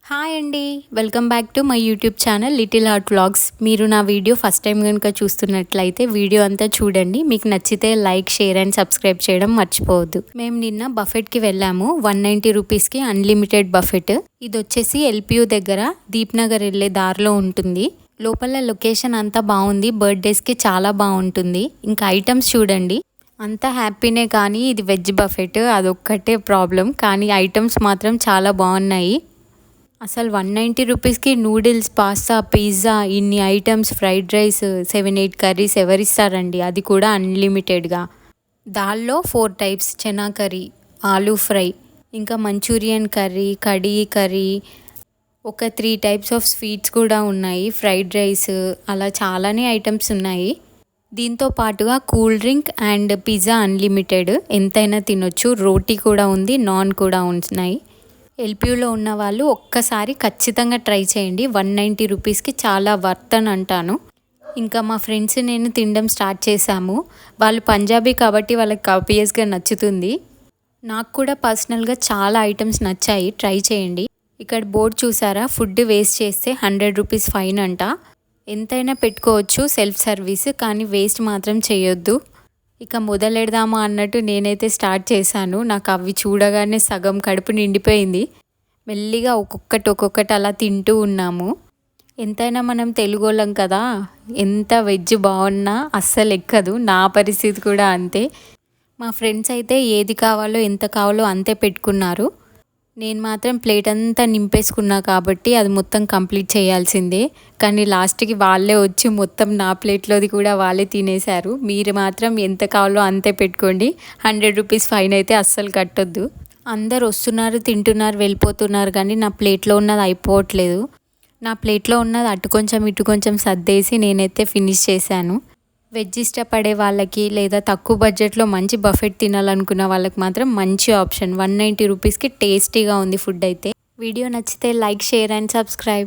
Hi అండి, welcome back to my YouTube channel little heart vlogs. మీరు నా video first time కనుక చూస్తున్నట్లయితే వీడియో అంతా చూడండి. మీకు నచ్చితే లైక్, షేర్ అండ్ సబ్స్క్రైబ్ చేయడం మర్చిపోవద్దు. మేము నిన్న బఫెట్కి వెళ్ళాము. 190 రూపీస్కి అన్లిమిటెడ్ బఫెట్. ఇది వచ్చేసి ఎల్పియూ దగ్గర దీప్నగర్ వెళ్ళే దారిలో ఉంటుంది. లోపల లొకేషన్ అంతా బాగుంది. బర్త్డేస్కి చాలా బాగుంటుంది. ఇంకా ఐటమ్స్ చూడండి, అంతా హ్యాపీనే, కానీ ఇది వెజ్ బఫెట్, అదొక్కటే ప్రాబ్లం. కానీ ఐటమ్స్ మాత్రం చాలా బాగున్నాయి. అసలు 190 రూపీస్కి నూడిల్స్, పాస్తా, పిజ్జా, ఇన్ని ఐటమ్స్, ఫ్రైడ్ రైస్, 7-8 కర్రీస్ ఎవరిస్తారండి, అది కూడా అన్లిమిటెడ్గా. దాల్లో 4 types: chana curry, aloo fry, ఇంకా మంచూరియన్ కర్రీ, కడీ కర్రీ, ఒక 3 టైప్స్ ఆఫ్ స్వీట్స్ కూడా ఉన్నాయి, ఫ్రైడ్ రైస్, అలా చాలానే ఐటమ్స్ ఉన్నాయి. దీంతో పాటుగా cool drink and pizza unlimited, ఎంతైనా తినొచ్చు. రోటీ కూడా ఉంది, నాన్ కూడా ఉన్నాయి. ఎల్పియూలో ఉన్న వాళ్ళు ఒక్కసారి ఖచ్చితంగా ట్రై చేయండి. 190 రూపీస్కి చాలా వర్త్ అని అంటాను. ఇంకా మా ఫ్రెండ్స్ నేను తినడం స్టార్ట్ చేశాము. వాళ్ళు పంజాబీ కాబట్టి వాళ్ళకి ఆబ్వియస్గా నచ్చుతుంది. నాకు కూడా పర్సనల్గా చాలా ఐటమ్స్ నచ్చాయి, ట్రై చేయండి. ఇక్కడ బోర్డు చూసారా, ఫుడ్ వేస్ట్ చేస్తే 100 రూపీస్ ఫైన్ అంట. ఎంతైనా పెట్టుకోవచ్చు సెల్ఫ్ సర్వీస్, కానీ వేస్ట్ మాత్రం చేయొద్దు. ఇక మొదలెడదామా అన్నట్టు నేనైతే స్టార్ట్ చేశాను. నాకు అవి చూడగానే సగం కడుపు నిండిపోయింది. మెల్లిగా ఒక్కొక్కటి అలా తింటూ ఉన్నాము. ఎంతైనా మనం తెలుగోళ్ళం కదా, ఎంత వెజ్ బాగున్నా అస్సలు ఎక్కదు. నా పరిస్థితి కూడా అంతే. మా ఫ్రెండ్స్ అయితే ఏది కావాలో ఎంత కావాలో అంతే పెట్టుకున్నారు. నేను మాత్రం ప్లేట్ అంతా నింపేసుకున్నా కాబట్టి అది మొత్తం కంప్లీట్ చేయాల్సిందే. కానీ లాస్ట్కి వాళ్ళే వచ్చి మొత్తం నా ప్లేట్లోది కూడా వాళ్ళే తినేశారు. మీరు మాత్రం ఎంత కావాలో అంతే పెట్టుకోండి. 100 రూపీస్ ఫైన్ అయితే అస్సలు కట్టొద్దు. అందరు వస్తున్నారు, తింటున్నారు, వెళ్ళిపోతున్నారు, కానీ నా ప్లేట్లో ఉన్నది అయిపోవట్లేదు. నా ప్లేట్లో ఉన్నది అటు కొంచెం ఇటు కొంచెం సర్దేసి నేనైతే ఫినిష్ చేశాను. వెజ్ ఇష్టపడే వాళ్ళకి లేదా తక్కువ బడ్జెట్లో మంచి బఫెట్ తినాలనుకున్న వాళ్ళకి మాత్రం మంచి ఆప్షన్. 190 రూపీస్కి టేస్టీగా ఉంది ఫుడ్ అయితే. వీడియో నచ్చితే లైక్, షేర్ అండ్ సబ్స్క్రైబ్.